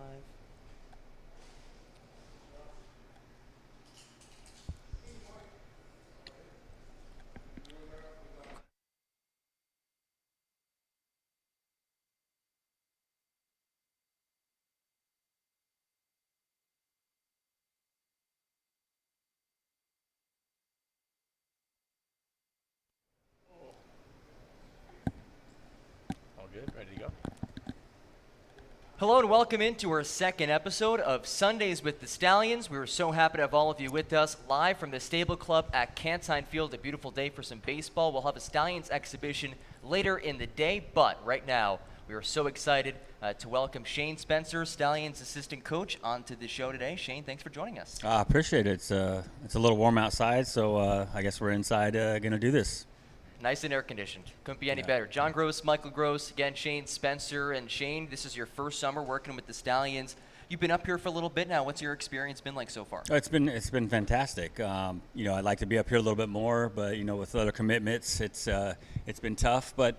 live. All good? Ready to go? Hello and welcome into our second episode of Sundays with the Stallions. We were so happy to have all of you with us live from the Stable Club at Cantine Field. A beautiful day for some baseball. We'll have a Stallions exhibition later in the day, but right now we are so excited to welcome Shane Spencer, Stallions assistant coach, onto the show today. Shane, thanks for joining us. I appreciate it. It's a little warm outside, so I guess we're inside going to do this. Nice and air conditioned. Couldn't be any better. John Gross, Michael Gross, again, Shane Spencer. And Shane, this is your first summer working with the Stallions. You've been up here for a little bit now. What's your experience been like so far? It's been fantastic. I'd like to be up here a little bit more, but with other commitments, it's been tough. But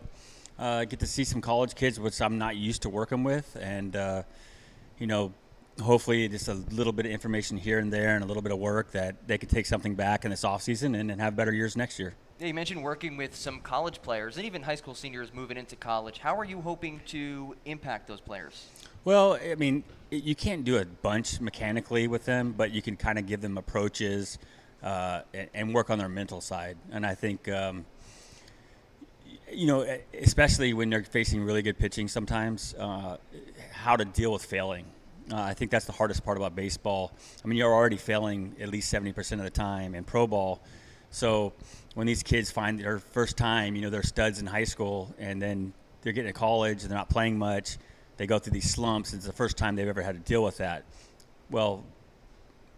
I get to see some college kids, which I'm not used to working with, and hopefully just a little bit of information here and there, and a little bit of work that they could take something back in this off season and have better years next year. Yeah, you mentioned working with some college players and even high school seniors moving into college. How are you hoping to impact those players? Well, I mean, you can't do a bunch mechanically with them, but you can kind of give them approaches and work on their mental side. And I think, especially when they're facing really good pitching sometimes, how to deal with failing. I think that's the hardest part about baseball. I mean, you're already failing at least 70% of the time in pro ball. So when these kids find their first time, they're studs in high school, and then they're getting to college and they're not playing much, they go through these slumps. It's the first time they've ever had to deal with that. Well,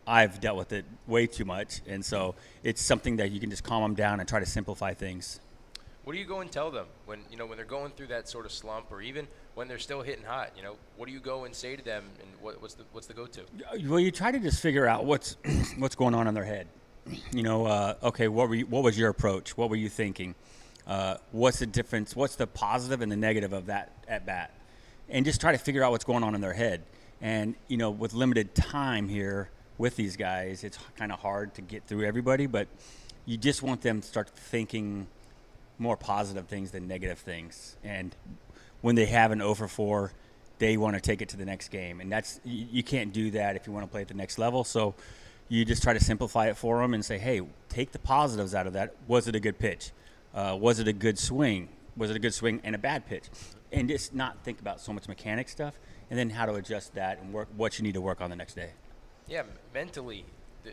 I've dealt with it way too much, and so it's something that you can just calm them down and try to simplify things. What do you go and tell them when they're going through that sort of slump, or even when they're still hitting hot? What do you go and say to them, and what's the go-to? Well, you try to just figure out what's going on in their head. Okay, what was your approach? What were you thinking? What's the difference? What's the positive and the negative of that at bat? And just try to figure out what's going on in their head. And, with limited time here with these guys, it's kind of hard to get through everybody, but you just want them to start thinking more positive things than negative things. And when they have an 0 for 4, they want to take it to the next game. And you can't do that if you want to play at the next level. So you just try to simplify it for them and say, hey, take the positives out of that. Was it a good pitch? Was it a good swing? Was it a good swing and a bad pitch? And just not think about so much mechanic stuff, and then how to adjust that and work what you need to work on the next day. Yeah, mentally, the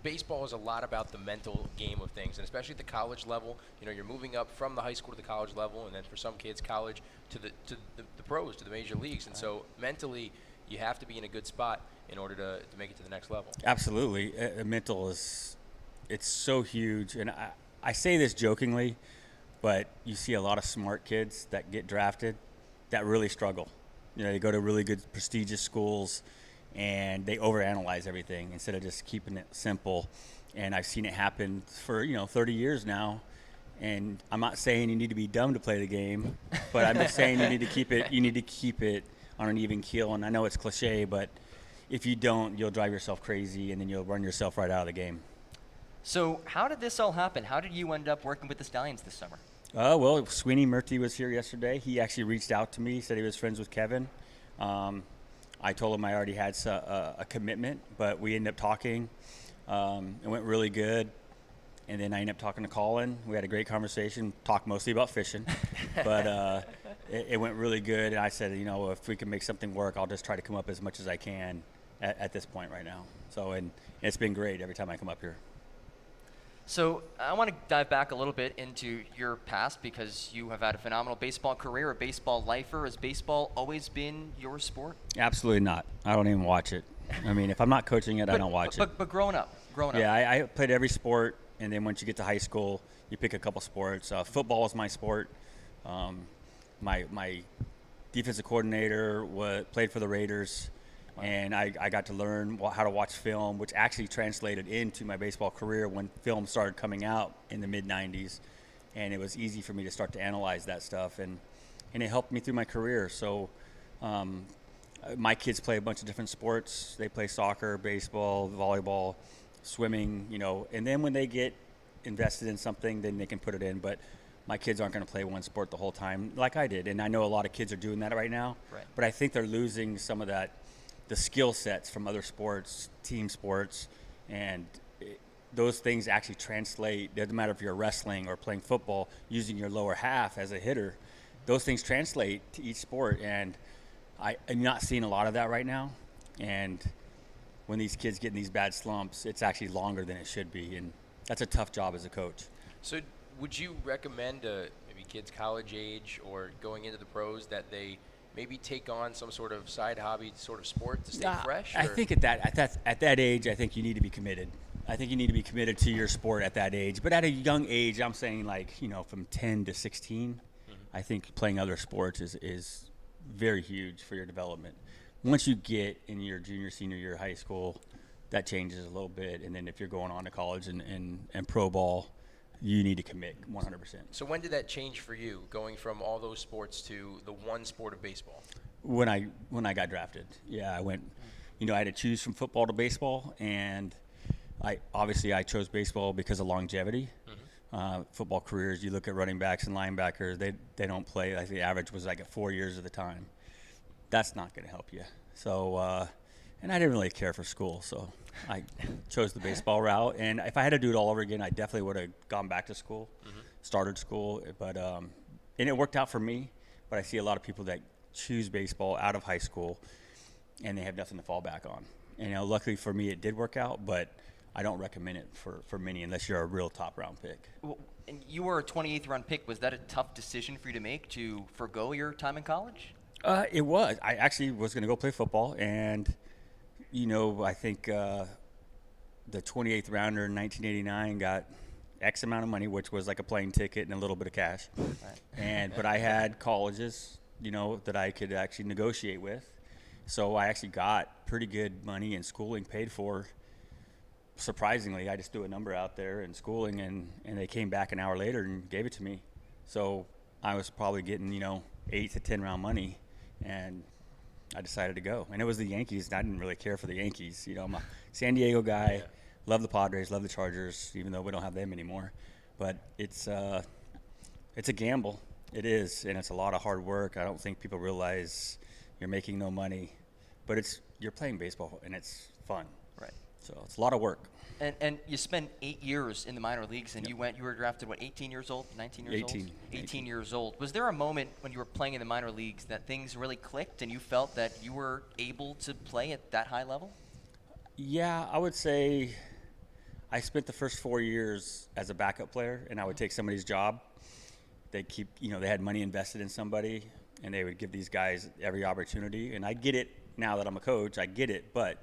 baseball is a lot about the mental game of things, and especially at the college level. You're moving up from the high school to the college level, and then for some kids, college to the pros, to the major leagues. And so mentally, you have to be in a good spot in order to make it to the next level. Absolutely. Mental it's so huge. And I say this jokingly, but you see a lot of smart kids that get drafted that really struggle. They go to really good, prestigious schools, and they overanalyze everything instead of just keeping it simple. And I've seen it happen for, 30 years now. And I'm not saying you need to be dumb to play the game, but I'm just saying you need to keep it on an even keel. And I know it's cliche, but if you don't, you'll drive yourself crazy, and then you'll run yourself right out of the game. So how did this all happen? How did you end up working with the Stallions this summer? Well, Sweeney Murty was here yesterday. He actually reached out to me, said he was friends with Kevin. I told him I already had a commitment, but we ended up talking. It went really good. And then I ended up talking to Colin. We had a great conversation, talked mostly about fishing. But it went really good. And I said, if we can make something work, I'll just try to come up as much as I can at this point right now. So, and it's been great every time I come up here. So I want to dive back a little bit into your past, because you have had a phenomenal baseball career, a baseball lifer. Has baseball always been your sport? Absolutely not. I don't even watch it. I mean, if I'm not coaching it, I don't watch it. But growing up. Yeah, I played every sport, and then once you get to high school, you pick a couple sports. Football is my sport. My defensive coordinator played for the Raiders. And I got to learn how to watch film, which actually translated into my baseball career when film started coming out in the mid-'90s. And it was easy for me to start to analyze that stuff, and it helped me through my career. So My kids play a bunch of different sports. They play soccer, baseball, volleyball, swimming, and then when they get invested in something, then they can put it in. But my kids aren't going to play one sport the whole time like I did. And I know a lot of kids are doing that right now. Right. But I think they're losing some of the skill sets from other sports, team sports, and those things actually translate. Doesn't matter if you're wrestling or playing football, using your lower half as a hitter. Those things translate to each sport, and I'm not seeing a lot of that right now. And when these kids get in these bad slumps, it's actually longer than it should be, and that's a tough job as a coach. So would you recommend maybe kids college age or going into the pros that they maybe take on some sort of side hobby sort of sport to stay fresh? I think at that age, I think you need to be committed. I think you need to be committed to your sport at that age. But at a young age, I'm saying from 10 to 16, I think playing other sports is very huge for your development. Once you get in your junior, senior year of high school, that changes a little bit. And then if you're going on to college and pro ball, you need to commit 100%. So when did that change for you, going from all those sports to the one sport of baseball? When I got drafted, yeah, I went. I had to choose from football to baseball, and I chose baseball because of longevity. Football careers, you look at running backs and linebackers, they don't play. I think the average was at 4 years at the time. That's not going to help you. So, and I didn't really care for school, so I chose the baseball route. And if I had to do it all over again, I definitely would have gone back to school, started school. But and it worked out for me. But I see a lot of people that choose baseball out of high school, and they have nothing to fall back on. And luckily for me, it did work out, but I don't recommend it for many unless you're a real top round pick. Well, and you were a 28th round pick. Was that a tough decision for you to make, to forgo your time in college? It was. I actually was going to go play football, and I think the 28th rounder in 1989 got X amount of money, which was like a plane ticket and a little bit of cash. Right. But I had colleges, that I could actually negotiate with, so I actually got pretty good money and schooling paid for. Surprisingly, I just threw a number out there in schooling, and they came back an hour later and gave it to me. So I was probably getting 8 to 10 round money, and I decided to go. And it was the Yankees, and I didn't really care for the Yankees. I'm a San Diego guy. Yeah. Love the Padres, love the Chargers, even though we don't have them anymore. But it's a gamble. It is, and it's a lot of hard work. I don't think people realize you're making no money, but you're playing baseball, and it's fun. Right. So it's a lot of work. And you spent 8 years in the minor leagues, and you were drafted, 18 years old, 19 years 18. old? 18 years old. Was there a moment when you were playing in the minor leagues that things really clicked and you felt that you were able to play at that high level? Yeah, I would say I spent the first 4 years as a backup player, and I would take somebody's job. They had money invested in somebody, and they would give these guys every opportunity. And I get it now that I'm a coach, I get it, but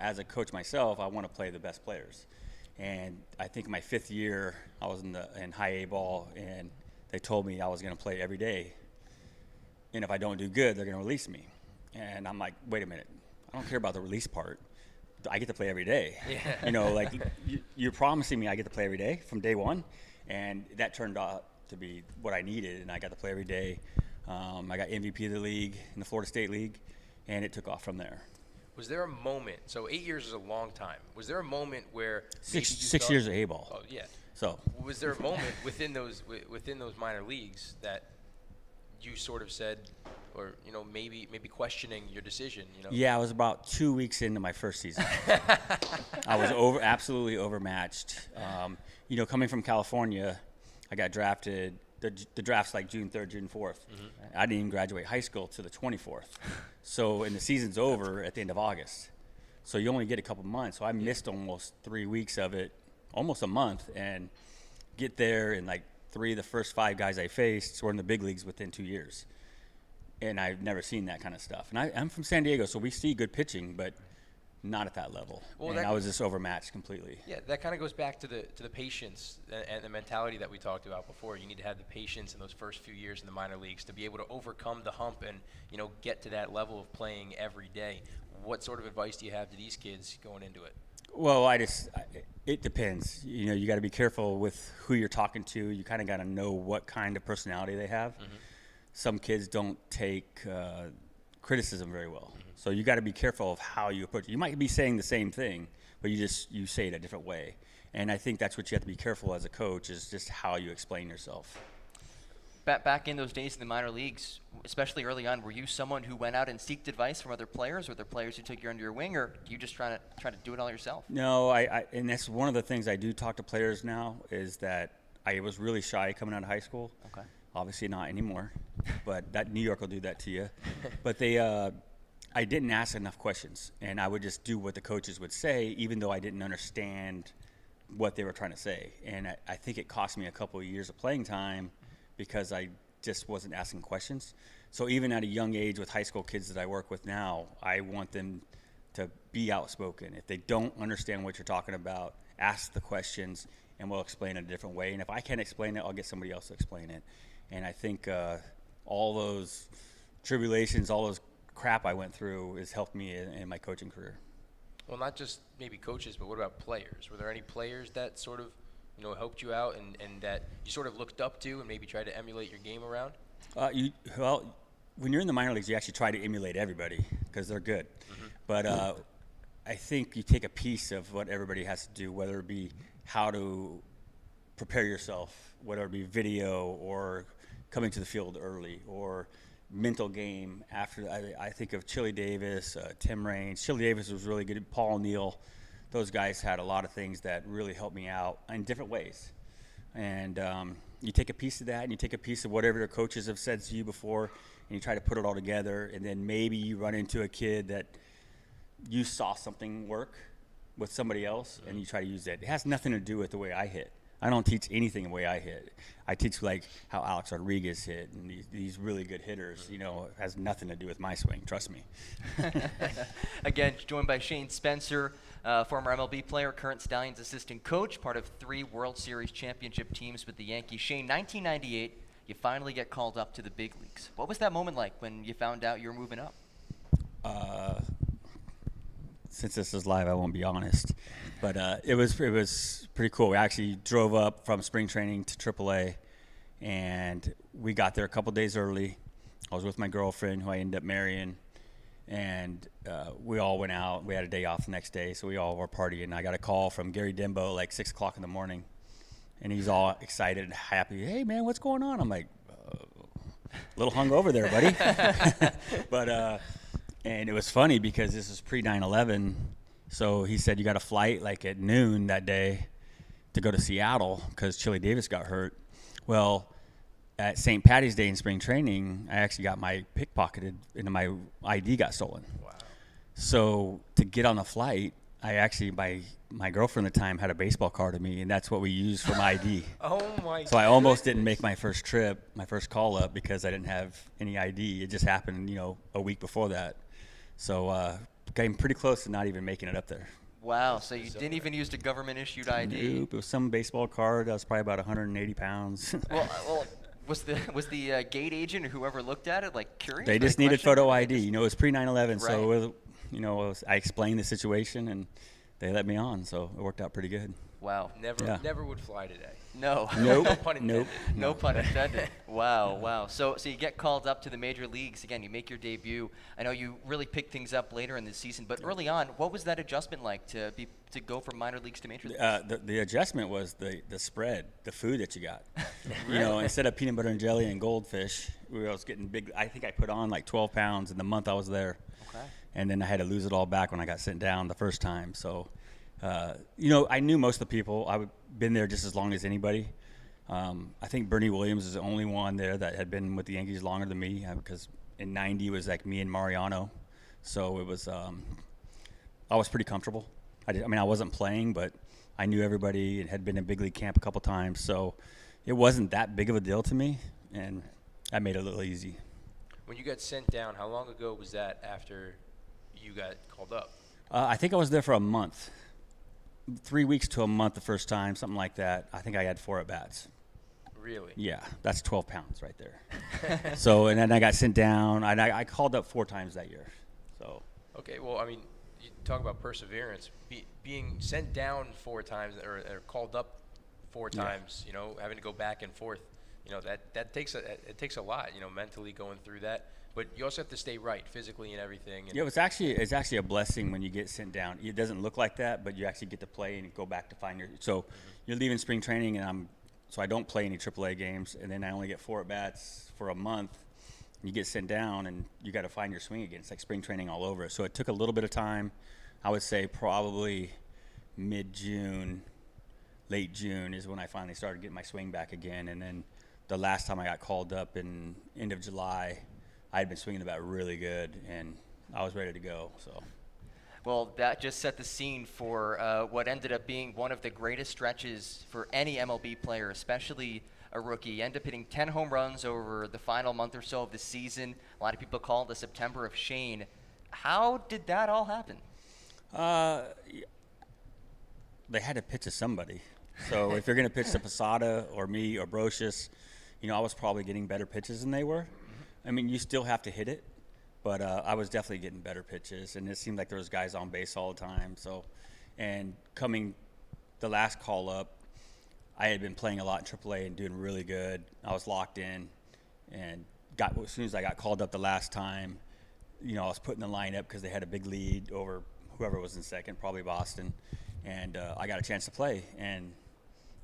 as a coach myself, I want to play the best players. And I think my 5th year, I was in high A ball, and they told me I was going to play every day. And if I don't do good, they're going to release me. And I'm like, wait a minute, I don't care about the release part. I get to play every day. Yeah. You're promising me I get to play every day from day one, and that turned out to be what I needed, and I got to play every day. I got MVP of the league in the Florida State League, and it took off from there. Was there a moment? So 8 years is a long time. Was there a moment where 6 years of A-ball? Oh yeah. So was there a moment within those minor leagues that you sort of said, or maybe questioning your decision? Yeah, I was about 2 weeks into my first season. I was absolutely overmatched. Coming from California, I got drafted. The draft's like June 3rd, June 4th. I didn't even graduate high school to the 24th. So, and the season's over at the end of August. So you only get a couple months. So I missed almost 3 weeks of it, almost a month, and get there, and like 3 of the first 5 guys I faced were in the big leagues within 2 years. And I've never seen that kind of stuff. And I'm from San Diego, so we see good pitching, but not at that level. Well, and I was just overmatched completely. Yeah, that kind of goes back to the patience and the mentality that we talked about before. You need to have the patience in those first few years in the minor leagues to be able to overcome the hump and get to that level of playing every day. What sort of advice do you have to these kids going into it? Well, it depends. You got to be careful with who you're talking to. You kind of got to know what kind of personality they have. Some kids don't take criticism very well. So you got to be careful of how you approach it. You might be saying the same thing, but you say it a different way. And I think that's what you have to be careful as a coach, is just how you explain yourself. Back in those days in the minor leagues, especially early on, were you someone who went out and sought advice from other players, or the players who took you under your wing, or you just try to do it all yourself? No, and that's one of the things I do talk to players now, is that I was really shy coming out of high school. Okay. Obviously not anymore, but that New York will do that to you. But I didn't ask enough questions, and I would just do what the coaches would say, even though I didn't understand what they were trying to say. And I think it cost me a couple of years of playing time because I just wasn't asking questions. So even at a young age with high school kids that I work with now, I want them to be outspoken. If they don't understand what you're talking about, ask the questions, and we'll explain it a different way. And if I can't explain it, I'll get somebody else to explain it. And I think all those tribulations, all those crap I went through has helped me in my coaching career. Well, not just maybe coaches, but what about players? Were there any players that sort of, helped you out and that you sort of looked up to and maybe tried to emulate your game around? When you're in the minor leagues, you actually try to emulate everybody because they're good. Mm-hmm. But I think you take a piece of what everybody has to do, whether it be how to prepare yourself, whether it be video or coming to the field early or mental game. After I think of Chili Davis, Tim Raines. Chili Davis was really good. Paul Neal. Those guys had a lot of things that really helped me out in different ways. And you take a piece of that, and you take a piece of whatever your coaches have said to you before, and you try to put it all together. And then maybe you run into a kid that you saw something work with somebody else, and you try to use that. It has nothing to do with the way I hit. I don't teach anything the way I hit. I teach like how Alex Rodriguez hit, and these really good hitters. It has nothing to do with my swing. Trust me. Again, joined by Shane Spencer, former MLB player, current Stallions assistant coach, part of 3 World Series championship teams with the Yankees. Shane, 1998, you finally get called up to the big leagues. What was that moment like when you found out you were moving up? Since this is live, I won't be honest, but it was pretty cool. We actually drove up from spring training to AAA, and we got there a couple days early. I was with my girlfriend, who I ended up marrying, and we all went out. We had a day off the next day, so we all were partying. I got a call from Gary Dembo like 6 o'clock in the morning, and he's all excited and happy. Hey, man, what's going on? I'm like, a little hungover there, buddy. But and it was funny because this is pre-9/11, so he said you got a flight like at noon that day to go to Seattle because Chili Davis got hurt. Well, at St. Patty's Day in spring training, I actually got my pickpocketed and my ID got stolen. Wow. So to get on the flight, I actually, my girlfriend at the time had a baseball card of me, and that's what we used for my ID. Oh, my So I almost didn't make my first trip, my first call up, because I didn't have any ID. It just happened, a week before that. So came pretty close to not even making it up there. Wow, so you didn't even use the government-issued ID? Nope, it was some baseball card that was probably about 180 pounds. Well, was the gate agent or whoever looked at it curious? They just needed photo ID. It was pre-9/11, right. So it was, I explained the situation and they let me on, so it worked out pretty good. Wow. Never would fly today. No. Nope. No pun intended. Nope. No pun intended. Wow. So you get called up to the major leagues. Again, you make your debut. I know you really picked things up later in the season, but early on, what was that adjustment like to go from minor leagues to major leagues? The adjustment was the spread, the food that you got. Instead of peanut butter and jelly and goldfish, I was getting big. I think I put on like 12 pounds in the month I was there. Okay. And then I had to lose it all back when I got sent down the first time. So, I knew most of the people. I've been there just as long as anybody. I think Bernie Williams is the only one there that had been with the Yankees longer than me, because in '90 it was like me and Mariano. So it was, I was pretty comfortable. I wasn't playing, but I knew everybody and had been in big league camp a couple times. So it wasn't that big of a deal to me, and I made it a little easy. When you got sent down, how long ago was that after you got called up? I think I was there for a month. 3 weeks to a month the first time, something like that. I think I had 4 at-bats. Really? Yeah, that's 12 pounds right there. So, and then I got sent down. I called up 4 times that year. So. Okay, well, you talk about perseverance. Being sent down 4 times or called up 4 times, having to go back and forth, that takes a lot, mentally going through that. but you also have to stay right physically and everything. And Yeah, it's actually a blessing when you get sent down. It doesn't look like that, but you actually get to play and go back to find your. So you're leaving spring training, and I don't play any AAA games, and then I only get 4 at bats for a month. You get sent down, and you got to find your swing again. It's like spring training all over. So it took a little bit of time. I would say probably mid-June, late June is when I finally started getting my swing back again. And then the last time I got called up in end of July, I had been swinging the bat really good, and I was ready to go. So. Well, that just set the scene for what ended up being one of the greatest stretches for any MLB player, especially a rookie. You end up hitting 10 home runs over the final month or so of the season. A lot of people call it the September of Shane. How did that all happen? They had to pitch to somebody. So if you're going to pitch to Posada or me or Brocious, I was probably getting better pitches than they were. I mean, you still have to hit it, but I was definitely getting better pitches, and it seemed like there was guys on base all the time. So, and coming the last call up, I had been playing a lot in AAA and doing really good. I was locked in, and as soon as I got called up the last time, I was put in the lineup because they had a big lead over whoever was in second, probably Boston, and I got a chance to play and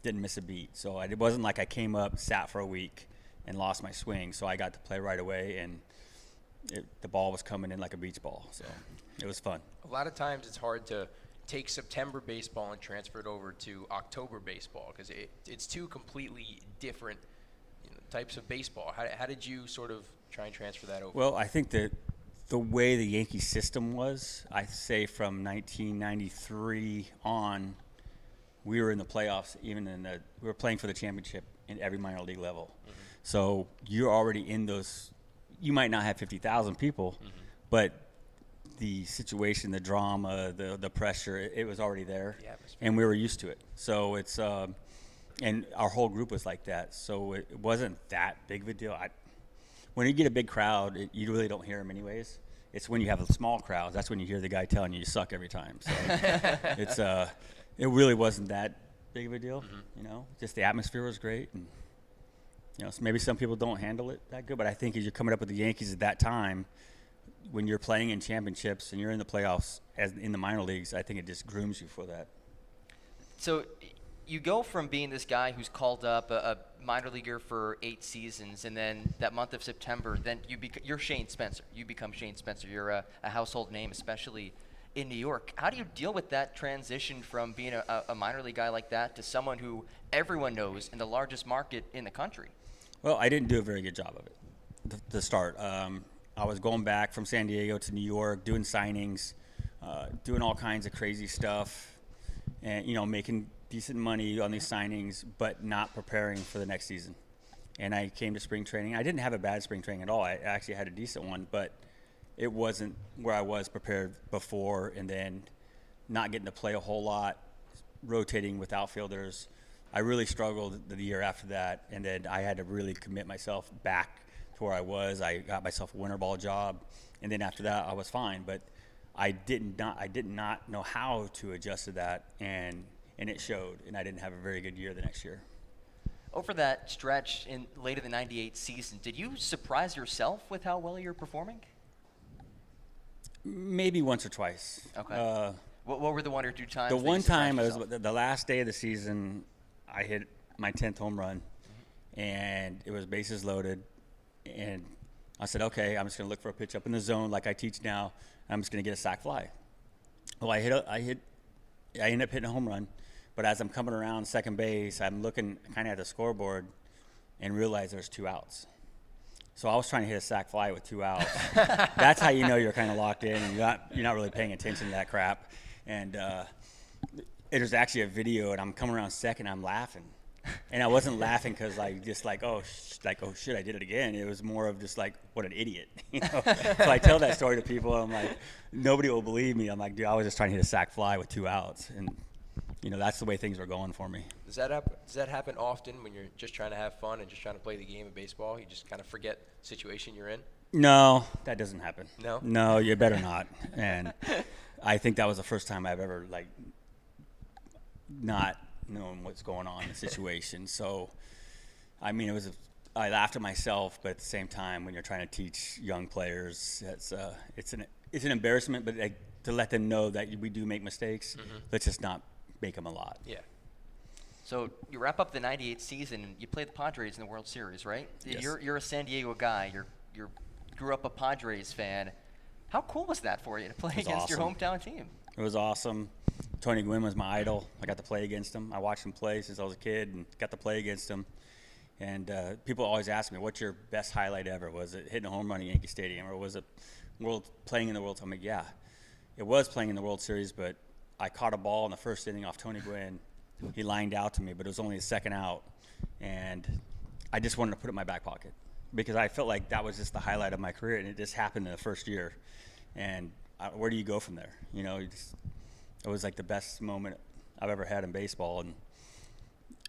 didn't miss a beat. So it wasn't like I came up, sat for a week, and lost my swing. So I got to play right away, and the ball was coming in like a beach ball. So it was fun. A lot of times it's hard to take September baseball and transfer it over to October baseball because it's two completely different types of baseball. How did you sort of try and transfer that over? Well, I think that the way the Yankee system was, I say from 1993 on, we were in the playoffs. We were playing for the championship in every minor league level. Mm-hmm. So you're already in those. You might not have 50,000 people, but the situation, the drama, the pressure, it was already there, and we were used to it. So it's and our whole group was like that. So it wasn't that big of a deal. When you get a big crowd, you really don't hear them anyways. It's when you have a small crowd, that's when you hear the guy telling you suck every time. So it really wasn't that big of a deal. Just the atmosphere was great, and so maybe some people don't handle it that good. But I think as you're coming up with the Yankees at that time, when you're playing in championships and you're in the playoffs as in the minor leagues, I think it just grooms you for that. So you go from being this guy who's called up a minor leaguer for 8 seasons, and then that month of September, then you're Shane Spencer. You become Shane Spencer. You're a household name, especially in New York. How do you deal with that transition from being a minor league guy like that to someone who everyone knows in the largest market in the country? Well, I didn't do a very good job of it to start. I was going back from San Diego to New York, doing signings, doing all kinds of crazy stuff, and making decent money on these signings, but not preparing for the next season. And I came to spring training. I didn't have a bad spring training at all. I actually had a decent one, but it wasn't where I was prepared before, and then not getting to play a whole lot, rotating with outfielders. I really struggled the year after that, and then I had to really commit myself back to where I was. I got myself a winter ball job, and then after that I was fine, but I did not know how to adjust to that, and it showed, and I didn't have a very good year the next year. Over that stretch in late in the 98 season, did you surprise yourself with how well you're performing? Maybe once or twice. Okay. What were the 1 or 2 times? The one time, it was the last day of the season, I hit my 10th home run, and it was bases loaded, and I said, okay, I'm just going to look for a pitch up in the zone like I teach now, and I'm just going to get a sac fly. Well, I ended up hitting a home run, but as I'm coming around second base, I'm looking kind of at the scoreboard and realize there's 2 outs. So I was trying to hit a sac fly with 2 outs. That's how you know you're kind of locked in and you're not really paying attention to that crap. And there's actually a video, and I'm coming around second, I'm laughing. And I wasn't laughing because oh shit, I did it again. It was more of just like, what an idiot. So I tell that story to people, and I'm like, nobody will believe me. I'm like, dude, I was just trying to hit a sac fly with 2 outs. And that's the way things were going for me. Does that happen often when you're just trying to have fun and just trying to play the game of baseball? You just kind of forget the situation you're in? No, that doesn't happen. No? No, you better not. And I think that was the first time I've ever not knowing what's going on in the situation. So, I mean, it was I laughed at myself, but at the same time, when you're trying to teach young players, it's an embarrassment, but to let them know that we do make mistakes, let's just not make them a lot. Yeah. So you wrap up the '98 season, and you play the Padres in the World Series, right? Yes. You're a San Diego guy. You grew up a Padres fan. How cool was that for you to play against your hometown team? It was awesome. Tony Gwynn was my idol. I got to play against him. I watched him play since I was a kid and got to play against him. And people always ask me, what's your best highlight ever? Was it hitting a home run at Yankee Stadium, or was it playing in the World Series? I'm like, yeah, it was playing in the World Series, but I caught a ball in the first inning off Tony Gwynn. He lined out to me, but it was only a second out. And I just wanted to put it in my back pocket because I felt like that was just the highlight of my career, and it just happened in the first year. And where do you go from there? It was like the best moment I've ever had in baseball, and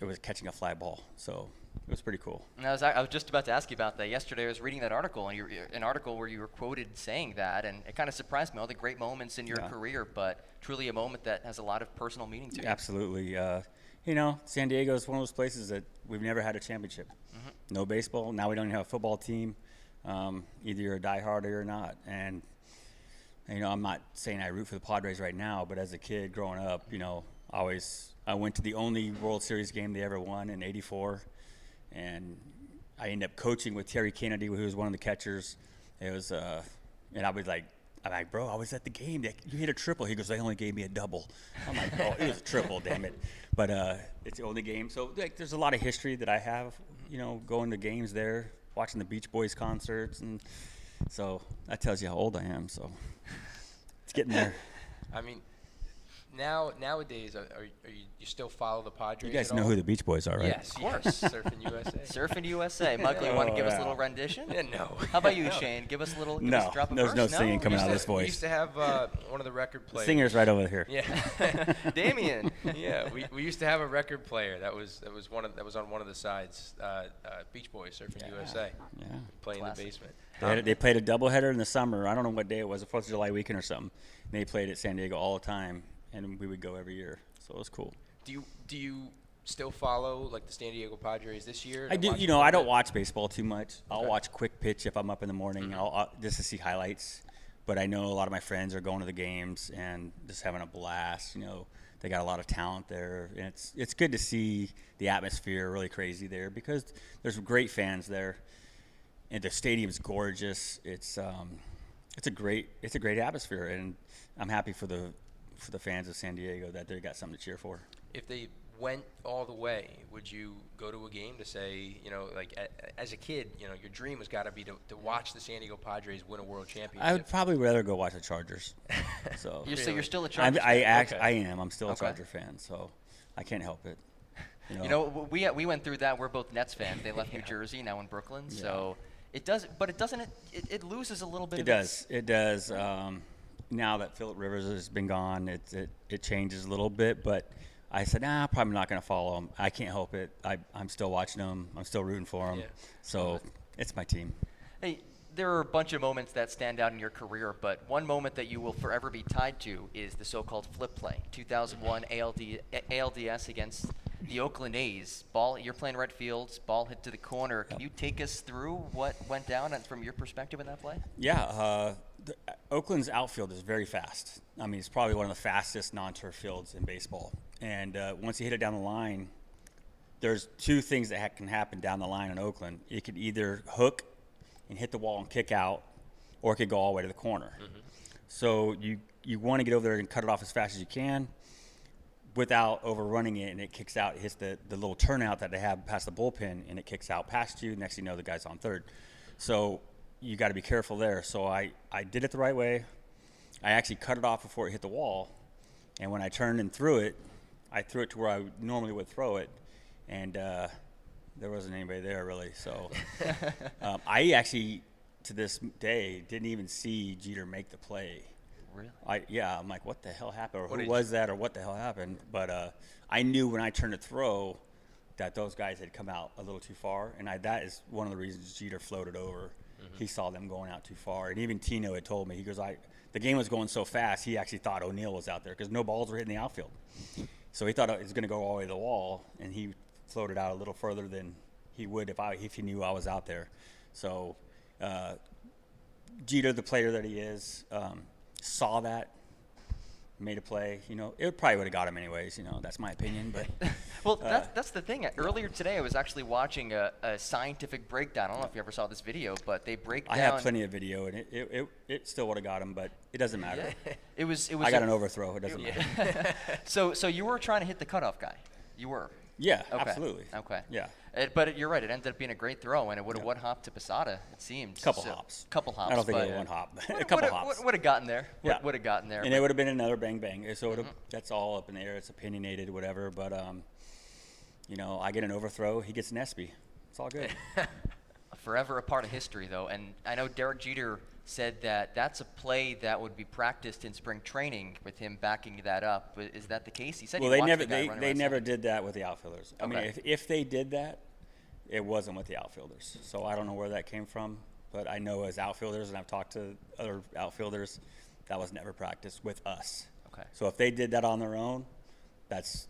it was catching a fly ball. So it was pretty cool. And I was just about to ask you about that. Yesterday I was reading that article, and an article where you were quoted saying that, and it kind of surprised me, all the great moments in your career, but truly a moment that has a lot of personal meaning to you. Absolutely. San Diego is one of those places that we've never had a championship. No baseball. Now we don't even have a football team. Either you're a diehard or you're not. And I'm not saying I root for the Padres right now, but as a kid growing up, I went to the only World Series game they ever won in '84, and I ended up coaching with Terry Kennedy, who was one of the catchers. It was, and I'm like, bro, I was at the game. You hit a triple. He goes, they only gave me a double. I'm like, oh, it was a triple, damn it. But it's the only game. So there's a lot of history that I have, going to games there, watching the Beach Boys concerts, and so that tells you how old I am. So it's getting there. I mean, nowadays, you still follow the Padres? You guys at know all? who the Beach Boys are, right? Yes, of course. Surfing USA. Surfing USA. Michael, you want to give us a little rendition? Yeah, no. How about you, Shane? Give us a little. Give us a drop of there's verse. no singing coming out of this We voice. used to have one of the record players. Singer's right over here. Yeah. Damien. Yeah, we used to have a record player that was on one of the sides. Beach Boys, Surfing USA. Yeah. Playing in the Classic. basement. They played a doubleheader in the summer. I don't know what day it was, the 4th of July weekend or something. And they played at San Diego all the time, and we would go every year. So it was cool. Do you still follow like the San Diego Padres this year? I do. Watch I don't watch baseball too much. I'll Okay. watch quick pitch if I'm up in the morning. I'll just to see highlights. But I know a lot of my friends are going to the games and just having a blast. They got a lot of talent there, and it's good to see the atmosphere really crazy there because there's great fans there, and the stadium's gorgeous. It's a great atmosphere, and I'm happy for the fans of San Diego that they got something to cheer for. If they went all the way, would you go to a game to say, as a kid, your dream has got to be to watch the San Diego Padres win a world championship? I would probably rather go watch the Chargers. So So you're still a Chargers I fan? am. I'm still a Okay. Charger fan, so I can't help it. We went through that. We're both Nets fans. They left New Jersey, now in Brooklyn. So it does, but it doesn't. It loses a little bit. It does. Now that Phillip Rivers has been gone, it changes a little bit. But I said, probably not going to follow him. I can't help it. I'm still watching him. I'm still rooting for him. Yeah. So it's my team. Hey, there are a bunch of moments that stand out in your career, but one moment that you will forever be tied to is the so-called flip play. 2001 ALDS against the Oakland A's. You're playing right field. Ball hit to the corner. Can you take us through what went down and from your perspective in that play? Yeah, Oakland's outfield is very fast. I mean, it's probably one of the fastest non-turf fields in baseball. And once you hit it down the line, there's two things that can happen down the line in Oakland. It could either hook and hit the wall and kick out, or it could go all the way to the corner. So you want to get over there and cut it off as fast as you can without overrunning it, and it kicks out. It hits the little turnout that they have past the bullpen, and it kicks out past you. Next thing you know, the guy's on third. So you got to be careful there. So I did it the right way. I actually cut it off before it hit the wall, and when I turned and threw it, I threw it to where I normally would throw it, and there wasn't anybody there really. So I actually, to this day, didn't even see Jeter make the play. Really? I'm like, what the hell happened? Or who was that? Or what the hell happened? But I knew when I turned to throw that those guys had come out a little too far, and that is one of the reasons Jeter floated over. He saw them going out too far, and even Tino had told me, he goes, the game was going so fast, he actually thought O'Neill was out there because no balls were hitting the outfield. So he thought it was going to go all the way to the wall, and he floated out a little further than he would if he knew I was out there. So Jeter, the player that he is, saw that, made a play. It probably would have got him anyways. That's my opinion. But Well, that's the thing. Earlier today, I was actually watching a scientific breakdown. I don't know if you ever saw this video, but they break down. I have plenty of video, and it still would have got him, but it doesn't matter. It was. I got an overthrow. It doesn't matter. So you were trying to hit the cutoff guy. You were. Yeah, Okay. absolutely. Okay. Yeah. But you're right. It ended up being a great throw, and it would have one hop to Posada. It seemed. Couple hops. Couple hops. I don't think but it was one hop. A couple hops. Would have gotten there. Yeah. Would have gotten there. And it would have been another bang bang. So that's all up in the air. It's opinionated, whatever. But I get an overthrow. He gets an ESPY. It's all good. Forever a part of history, though. And I know Derek Jeter said that that's a play that would be practiced in spring training with him backing that up. Is that the case? He said. Well, he they watched never the guy run they around never second. did that with the outfielders. I mean, if they did that, it wasn't with the outfielders. So I don't know where that came from, but I know as outfielders, and I've talked to other outfielders, that was never practiced with us. Okay. So if they did that on their own, that's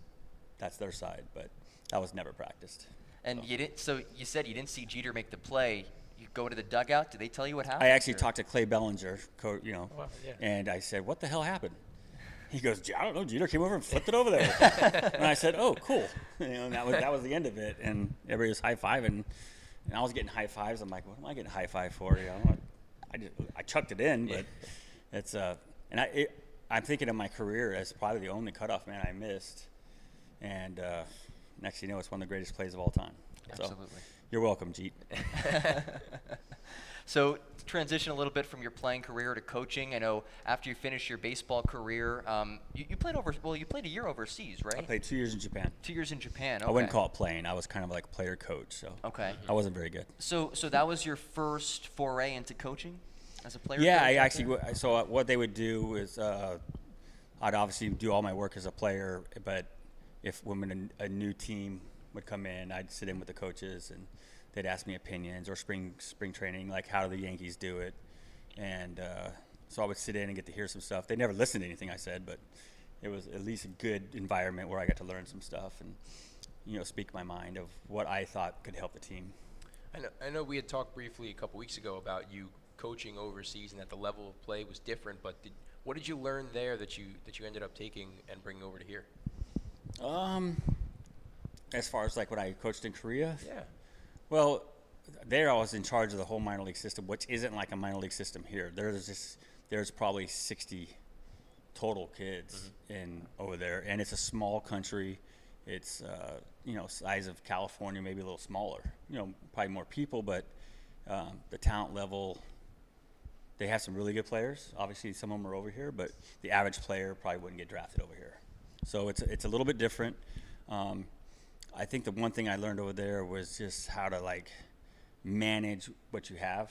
their side, but that was never practiced. And you didn't. So you said you didn't see Jeter make the play. You go to the dugout. Did they tell you what happened? I actually or? talked to Clay Bellinger, Yeah. and I said, "What the hell happened?" He goes, "I don't know. Jeter came over and flipped it over there." And I said, "Oh, cool." And that was the end of it. And everybody was high fiving, and I was getting high fives. I'm like, "What am I getting high five for?" I chucked it in, but it's I'm thinking of my career as probably the only cutoff man I missed, and next thing you know, it's one of the greatest plays of all time. Absolutely. So, you're welcome, Jeet. So transition a little bit from your playing career to coaching. I know after you finished your baseball career, you played a year overseas, right? I played 2 years in Japan. 2 years in Japan. Okay. I wouldn't call it playing. I was kind of like player coach, so Okay. I wasn't very good. So that was your first foray into coaching as a player? Yeah, coach I out actually. there? So what they would do is, I'd obviously do all my work as a player, but when a new team would come in, I'd sit in with the coaches and they'd ask me opinions or spring training, like how do the Yankees do it, and so I would sit in and get to hear some stuff. They never listened to anything I said, but it was at least a good environment where I got to learn some stuff and speak my mind of what I thought could help the team. I know we had talked briefly a couple weeks ago about you coaching overseas and that the level of play was different, but what did you learn there that you ended up taking and bringing over to here? As far as like when I coached in Korea, Yeah. well, there I was in charge of the whole minor league system, which isn't like a minor league system here. There's probably 60 total kids in over there, and it's a small country. It's size of California, maybe a little smaller. Probably more people, but the talent level. They have some really good players. Obviously, some of them are over here, but the average player probably wouldn't get drafted over here. So it's a little bit different. I think the one thing I learned over there was just how to like manage what you have,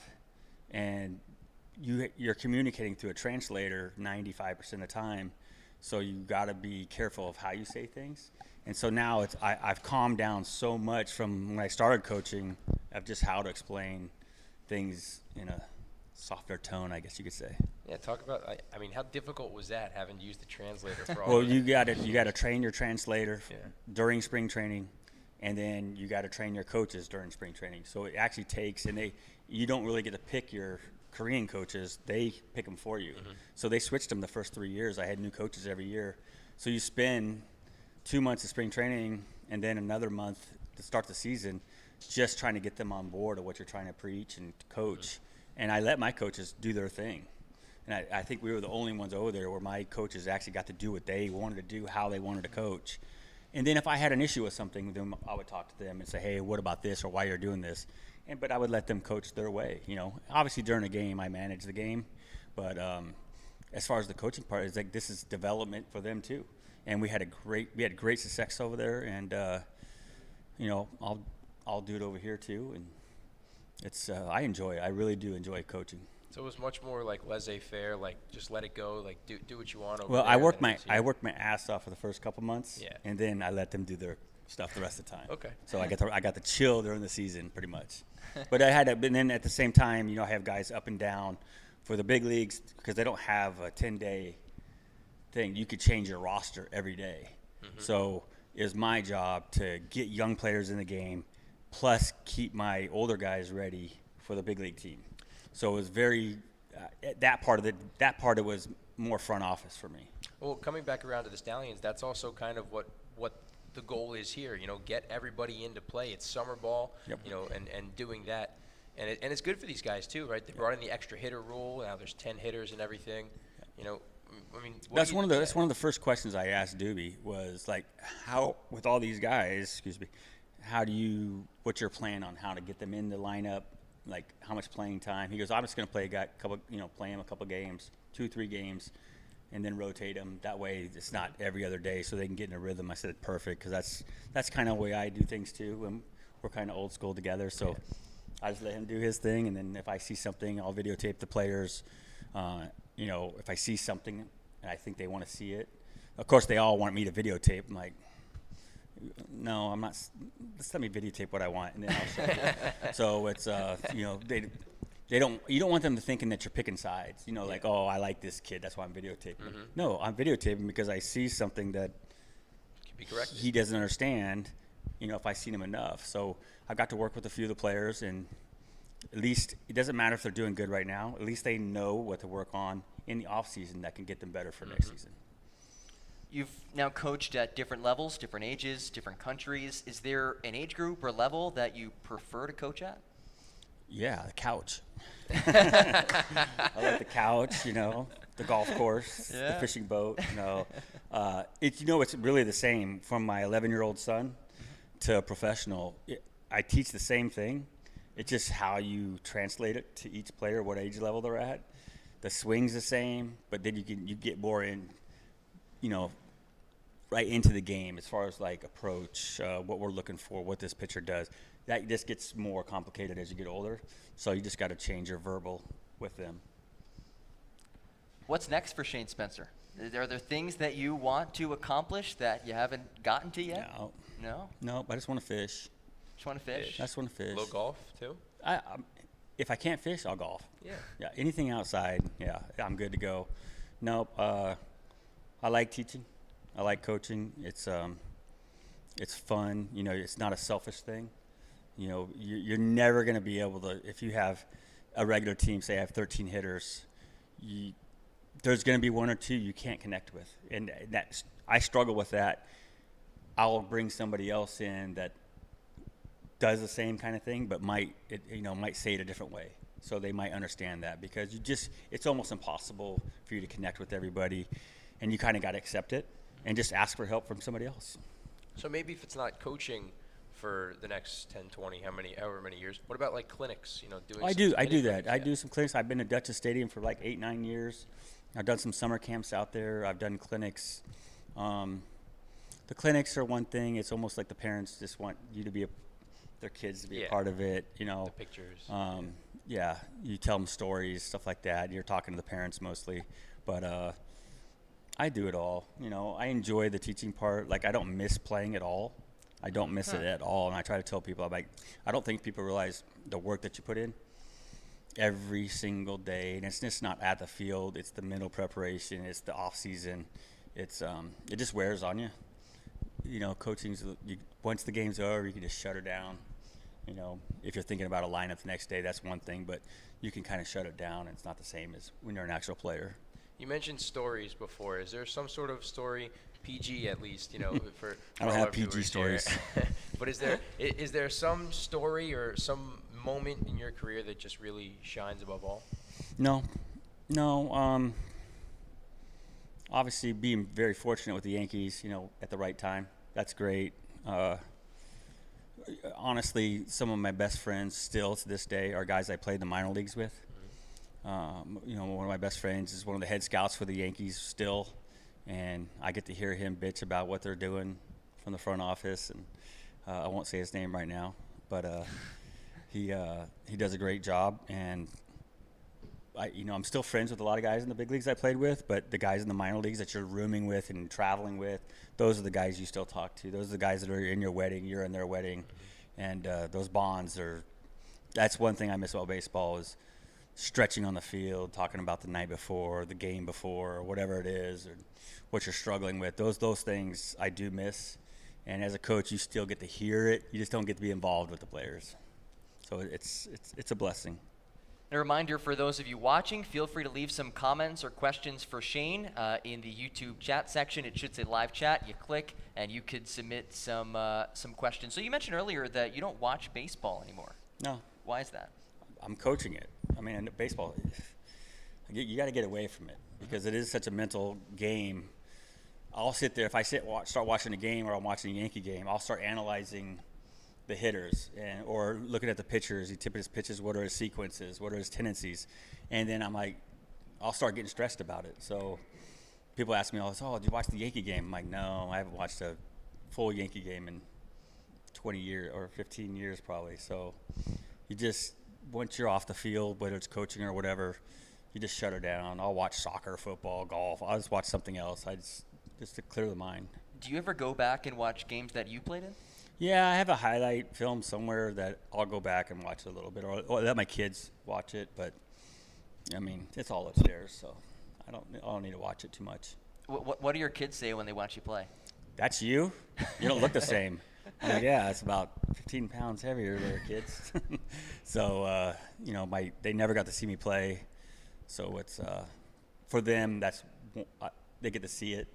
and you're communicating through a translator 95% of the time. So you got to be careful of how you say things. And so now I've calmed down so much from when I started coaching of just how to explain things in a softer tone, I guess you could say. Yeah, talk about. I mean, how difficult was that having to use the translator for all? Well, of you got to train your translator Yeah. during spring training, and then you got to train your coaches during spring training. So it actually takes, and you don't really get to pick your Korean coaches; they pick them for you. So they switched them the first 3 years. I had new coaches every year. So you spend 2 months of spring training and then another month to start the season, just trying to get them on board of what you're trying to preach and coach. And I let my coaches do their thing. And I think we were the only ones over there where my coaches actually got to do what they wanted to do, how they wanted to coach. And then if I had an issue with something, then I would talk to them and say, hey, what about this or why you're doing this? But I would let them coach their way. Obviously during a game, I manage the game. But as far as the coaching part, it's like this is development for them too. And we had great success over there. And, I'll do it over here too. And it's I really do enjoy coaching. So it was much more like laissez-faire, like just let it go, like do what you want over Well, there. I and worked my ass off for the first couple months, Yeah. and then I let them do their stuff the rest of the time. Okay. So I got to chill during the season pretty much. But then at the same time, I have guys up and down for the big leagues because they don't have a 10-day thing. You could change your roster every day. So it was my job to get young players in the game, plus keep my older guys ready for the big league team. So it was very that part of it was more front office for me. Well, coming back around to the Stallions, that's also kind of what the goal is here. You know, get everybody into play. It's summer ball. Yep. You know, and doing that, and it's good for these guys too, right? They brought in the extra hitter rule. Now there's 10 hitters and everything. You know, I mean, That's one of the first questions I asked Doobie was like, how with all these guys, what's your plan on how to get them in the lineup? Like how much playing time? He goes, I'm just going to play him a couple games, 2-3 games, and then rotate them. That way it's not every other day, so they can get in a rhythm. I said perfect, because that's kind of the way I do things too. And we're kind of old school together, so I just let him do his thing, and then if I see something, I'll videotape the players. If I see something and I think they want to see it, of course they all want me to videotape. I'm like, no, I'm not. Just let me videotape what I want, and then I'll show you. So it's they don't. You don't want them to thinking that you're picking sides. Like, oh, I like this kid, that's why I'm videotaping. Mm-hmm. No, I'm videotaping because I see something that Can be corrected. he doesn't understand. If I've seen him enough. So I got to work with a few of the players, and at least it doesn't matter if they're doing good right now. At least they know what to work on in the off season that can get them better for next season. You've now coached at different levels, different ages, different countries. Is there an age group or level that you prefer to coach at? Yeah, the couch. I like the couch, the golf course, the fishing boat. It's really the same from my 11-year-old son to a professional. I teach the same thing. It's just how you translate it to each player, what age level they're at. The swing's the same, but then you get more in, right into the game as far as like approach, what we're looking for, what this pitcher does. That just gets more complicated as you get older. So you just got to change your verbal with them. What's next for Shane Spencer? Are there things that you want to accomplish that you haven't gotten to yet? No? No, I just want to fish. Just want to fish? I just want to fish. Low golf too. If I can't fish, I'll golf. Yeah. Anything outside, I'm good to go. Nope. I like teaching. I like coaching. It's fun. It's not a selfish thing. You're never going to be able to, if you have a regular team, say I have 13 hitters, there's going to be one or two you can't connect with. And I struggle with that. I'll bring somebody else in that does the same kind of thing, but might say it a different way. So they might understand that, because it's almost impossible for you to connect with everybody, and you kind of got to accept it and just ask for help from somebody else. So maybe if it's not coaching for the next 10, 20, however many years, what about like clinics? Doing. I do that. Clinics, I do some clinics. I've been to Dutchess Stadium for like 8-9 years. I've done some summer camps out there. I've done clinics. The clinics are one thing. It's almost like the parents just want you to be their kids to be a part of it. The pictures. You tell them stories, stuff like that. You're talking to the parents mostly, but I do it all. I enjoy the teaching part. Like, I don't miss playing at all. I don't miss it at all. And I try to tell people, I don't think people realize the work that you put in every single day. And it's just not at the field. It's the mental preparation. It's the off season. It's it just wears on you. Coaching's once the game's over, you can just shut her down. If you're thinking about a lineup the next day, that's one thing, but you can kind of shut it down, and it's not the same as when you're an actual player. You mentioned stories before. Is there some sort of story, PG at least, for I don't have PG stories. But is there some story or some moment in your career that just really shines above all? No. Obviously, being very fortunate with the Yankees, at the right time, that's great. Honestly, some of my best friends still to this day are guys I played the minor leagues with. One of my best friends is one of the head scouts for the Yankees still, and I get to hear him bitch about what they're doing from the front office, and I won't say his name right now, but he does a great job, and I'm still friends with a lot of guys in the big leagues I played with, but the guys in the minor leagues that you're rooming with and traveling with, those are the guys you still talk to. Those are the guys that are in your wedding, you're in their wedding, and those bonds that's one thing I miss about baseball is stretching on the field, talking about the night before, the game before, or whatever it is, or what you're struggling with. Those things I do miss, And as a coach, you still get to hear it. You just don't get to be involved with the players. So it's a blessing. A reminder for those of you watching, feel free to leave some comments or questions for Shane in the YouTube chat section. It should say live chat. You click, and you could submit some questions. So you mentioned earlier that you don't watch baseball anymore. No. Why is that? I'm coaching it. I mean, in baseball, you got to get away from it because it is such a mental game. I'll sit there, if I start watching a game or I'm watching a Yankee game, I'll start analyzing the hitters or looking at the pitchers. He tips his pitches, what are his sequences, what are his tendencies, and then I'll start getting stressed about it. So people ask me all this, did you watch the Yankee game? I'm like, no, I haven't watched a full Yankee game in 20 years or 15 years probably. So you just, once you're off the field, whether it's coaching or whatever, you just shut her down. I'll watch soccer, football, golf. I'll just watch something else. Just to clear the mind. Do you ever go back and watch games that you played in? Yeah, I have a highlight film somewhere that I'll go back and watch a little bit, or let my kids watch it. But I mean, it's all upstairs, so I don't need to watch it too much. What do your kids say when they watch you play? That's you? You don't look the same. I'm like, yeah, it's about 15 pounds heavier there, kids. So they never got to see me play, so it's for them. They get to see it.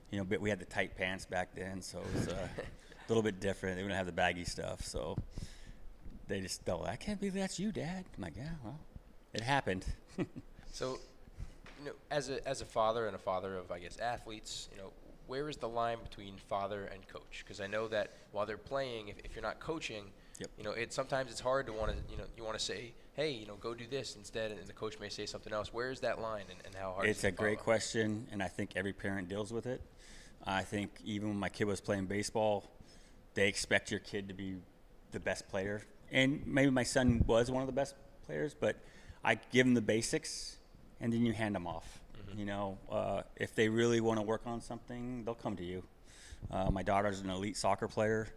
But we had the tight pants back then, so it was a little bit different. They wouldn't have the baggy stuff, so they just thought, I can't believe that's you, Dad. I'm like, yeah, well, it happened. So, as a father and a father of, I guess, athletes, where is the line between father and coach? Because I know that while they're playing, if you're not coaching, Yep. Sometimes it's hard to want to, you want to say, hey, go do this instead, and the coach may say something else. Where is that line, and how hard? It's a great question, and I think every parent deals with it. I think even when my kid was playing baseball, they expect your kid to be the best player. And maybe my son was one of the best players, but I give them the basics, and then you hand them off. Mm-hmm. If they really want to work on something, they'll come to you. My daughter's an elite soccer player.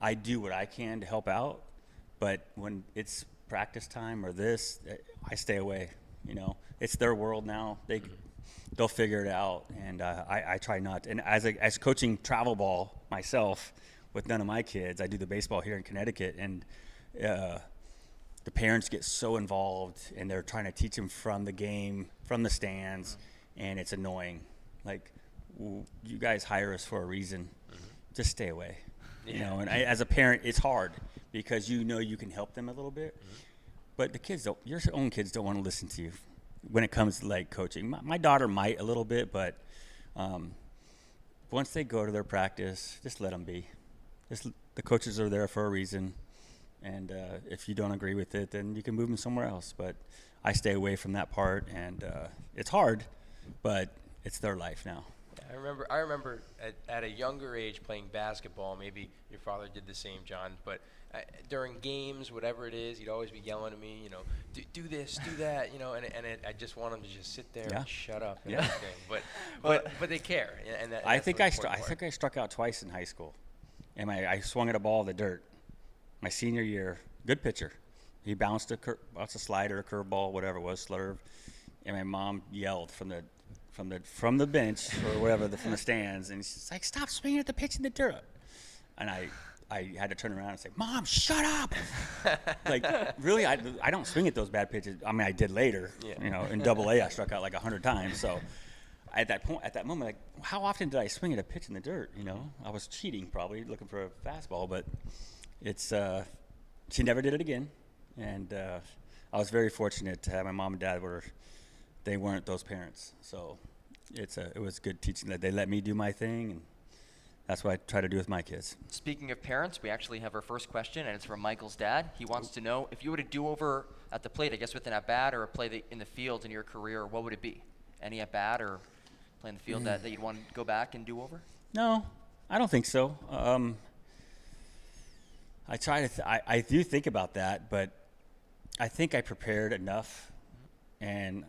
I do what I can to help out, but when it's practice time or this, I stay away. It's their world now. They'll figure it out, and I try not. And as coaching travel ball myself with none of my kids, I do the baseball here in Connecticut, and the parents get so involved, and they're trying to teach them from the game, from the stands, and it's annoying. Like, you guys hire us for a reason. Just stay away. And as a parent, it's hard because you can help them a little bit, but the kids don't. Your own kids don't want to listen to you when it comes to coaching. My daughter might a little bit, but once they go to their practice, just let them be. The coaches are there for a reason, and if you don't agree with it, then you can move them somewhere else. But I stay away from that part, and it's hard, but it's their life now. I remember at a younger age playing basketball. Maybe your father did the same, John. But during games, whatever it is, he'd always be yelling at me, do this, do that, I just want him to just sit there and shut up and everything. But they care, and I think I struck out twice in high school, and I swung at a ball in the dirt. My senior year, good pitcher. He bounced a slider, a curveball, whatever it was, slurve, and my mom yelled from the bench or whatever, from the stands, and she's like, "Stop swinging at the pitch in the dirt." And I had to turn around and say, "Mom, shut up!" Really, I don't swing at those bad pitches. I mean, I did later. In Double-A, I struck out 100 times. So at that moment, how often did I swing at a pitch in the dirt? I was cheating, probably looking for a fastball, but it's she never did it again, and I was very fortunate to have my mom and dad they weren't those parents. So it was good teaching that they let me do my thing, and that's what I try to do with my kids. Speaking of parents, we actually have our first question, and it's from Michael's dad. He wants to know, if you were to do over at the plate, I guess with an at-bat or a play in the field in your career, what would it be? Any at-bat or play in the field that you'd want to go back and do over? No, I don't think so. I do think about that, but I think I prepared enough, and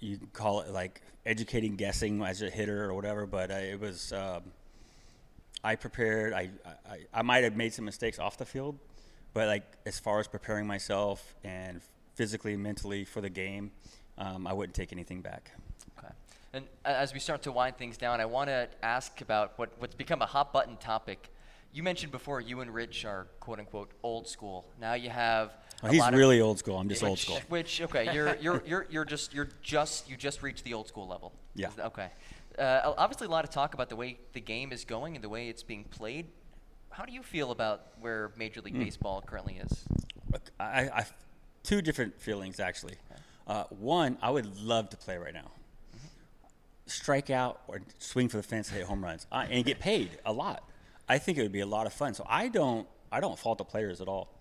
you can call it educating guessing as a hitter or whatever, but it was I prepared. I might have made some mistakes off the field, but as far as preparing myself and physically and mentally for the game, I wouldn't take anything back. Okay. And as we start to wind things down, I want to ask about what's become a hot button topic. You mentioned before you and Rich are quote unquote old school. Now you have He's really old school. I'm just old school. Okay, you just reached the old school level. Yeah. Okay. Obviously, a lot of talk about the way the game is going and the way it's being played. How do you feel about where Major League Baseball currently is? Look, I two different feelings actually. Okay. One, I would love to play right now. Strike out or swing for the fence, hit home runs, and get paid a lot. I think it would be a lot of fun. So I don't fault the players at all.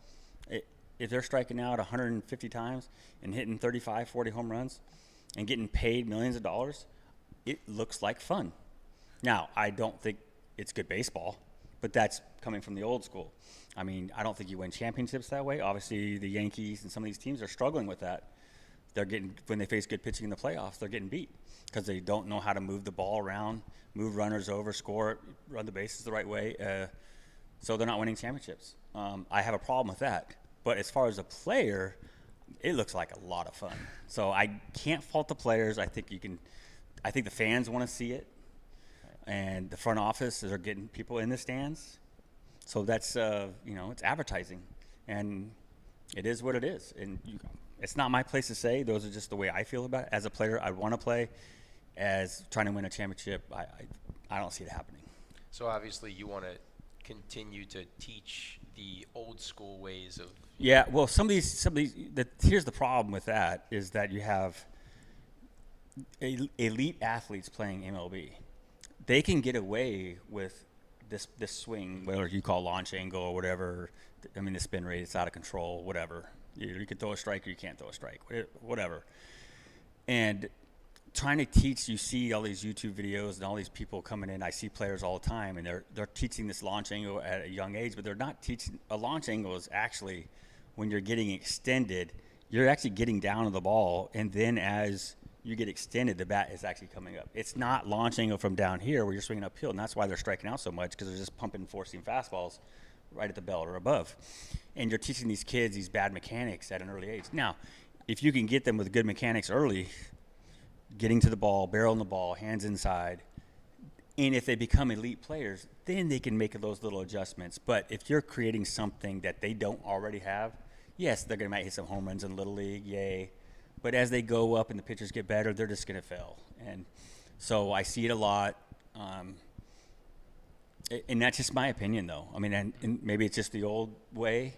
If they're striking out 150 times and hitting 35, 40 home runs and getting paid millions of dollars, it looks like fun. Now, I don't think it's good baseball, but that's coming from the old school. I mean, I don't think you win championships that way. Obviously, the Yankees and some of these teams are struggling with that. When they face good pitching in the playoffs, they're getting beat because they don't know how to move the ball around, move runners over, score, run the bases the right way. So they're not winning championships. I have a problem with that. But as far as a player, it looks like a lot of fun. So I can't fault the players. I think the fans want to see it, and the front office are getting people in the stands. So that's it's advertising, and it is what it is. And it's not my place to say. Those are just the way I feel about it. As a player, I want to play. As trying to win a championship, I don't see it happening. So obviously you want to continue to teach the old school ways of. Yeah, well, some of these. Here's the problem with that is that you have elite athletes playing MLB. They can get away with this swing, whether you call launch angle or whatever. I mean, the spin rate is out of control, whatever. You can throw a strike or you can't throw a strike, whatever. And trying to teach, you see all these YouTube videos and all these people coming in. I see players all the time, and they're teaching this launch angle at a young age, but they're not teaching. A launch angle is actually when you're getting extended, you're actually getting down to the ball, and then as you get extended, the bat is actually coming up. It's not launch angle from down here where you're swinging uphill, and that's why they're striking out so much, because they're just pumping four-seam fastballs right at the belt or above. And you're teaching these kids these bad mechanics at an early age. Now, if you can get them with good mechanics early, getting to the ball, barreling the ball, hands inside, and if they become elite players, then they can make those little adjustments. But if you're creating something that they don't already have, yes, they're going to might hit some home runs in Little League, yay. But as they go up and the pitchers get better, they're just going to fail. And so I see it a lot. And that's just my opinion, though. I mean, and maybe it's just the old way,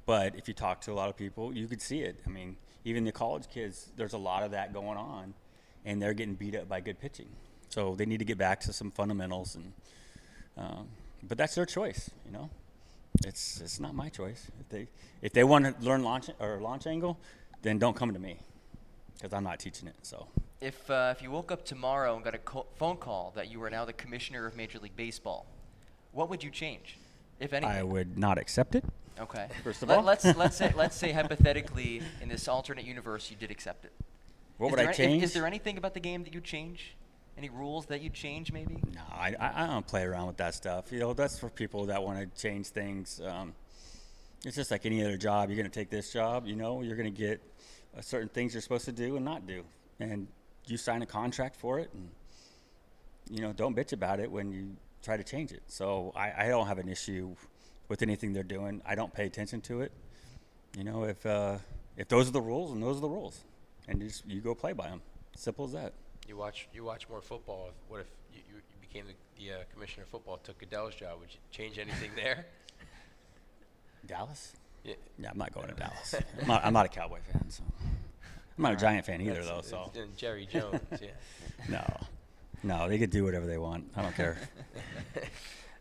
but if you talk to a lot of people, you could see it. I mean, even the college kids, there's a lot of that going on, and they're getting beat up by good pitching. So they need to get back to some fundamentals, and but that's their choice, you know. It's not my choice. If they want to learn launch angle, then don't come to me, because I'm not teaching it. So If you woke up tomorrow and got a phone call that you were now the commissioner of Major League Baseball, what would you change, if anything? I would not accept it. Okay. First of all, let's say hypothetically in this alternate universe you did accept it. What would I change? Is there anything about the game that you change? Any rules that you change, maybe? No, I don't play around with that stuff. You know, that's for people that want to change things. It's just like any other job. You're going to take this job, you know, you're going to get certain things you're supposed to do and not do. And you sign a contract for it, and, you know, don't bitch about it when you try to change it. So I don't have an issue with anything they're doing. I don't pay attention to it. You know, if those are the rules, and those are the rules. And you go play by them. Simple as that. You watch more football. What if you became the commissioner of football, took Goodell's job? Would you change anything there? Dallas? Yeah. Yeah, I'm not going to Dallas. I'm not a Cowboy fan, so I'm not a Giant fan either, though. So And Jerry Jones, yeah. No, they could do whatever they want. I don't care.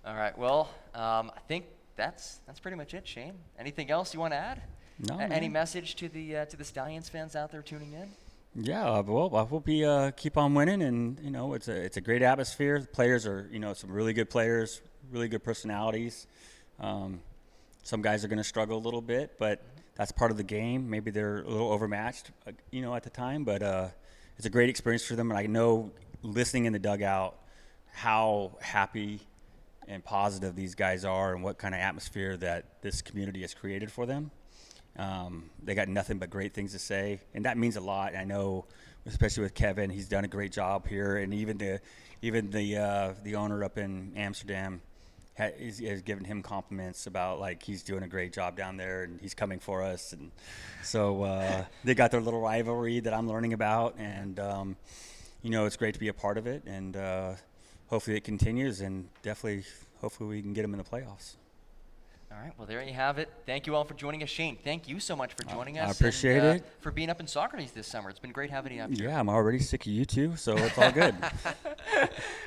All right. Well, I think that's pretty much it, Shane. Anything else you want to add? No. Any message to the Stallions fans out there tuning in? Yeah, well, I hope we keep on winning, and you know, it's a great atmosphere. The players are, you know, some really good players, really good personalities. Some guys are going to struggle a little bit, but that's part of the game. Maybe they're a little overmatched, you know, at the time, but it's a great experience for them. And I know, listening in the dugout, how happy and positive these guys are, and what kind of atmosphere that this community has created for them. They got nothing but great things to say, and that means a lot. I know especially with Kevin. He's done a great job here, and even the owner up in Amsterdam has given him compliments about like he's doing a great job down there and he's coming for us. And so they got their little rivalry that I'm learning about, and it's great to be a part of it, and hopefully it continues, and hopefully we can get them in the playoffs. All right, well, there you have it. Thank you all for joining us. Shane, thank you so much for joining us. I appreciate it. For being up in Socrates this summer. It's been great having you up here. Yeah, I'm already sick of you two, so it's all good.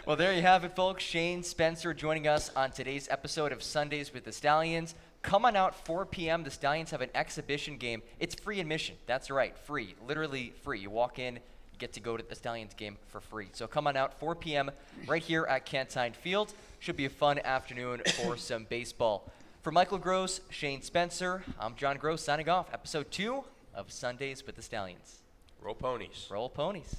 Well, there you have it, folks. Shane Spencer joining us on today's episode of Sundays with the Stallions. Come on out, 4 p.m. The Stallions have an exhibition game. It's free admission. That's right, free, literally free. You walk in, you get to go to the Stallions game for free. So come on out, 4 p.m. right here at Cantine Field. Should be a fun afternoon for some baseball. For Michael Gross, Shane Spencer, I'm John Gross signing off. Episode 2 of Sundays with the Stallions. Roll ponies. Roll ponies.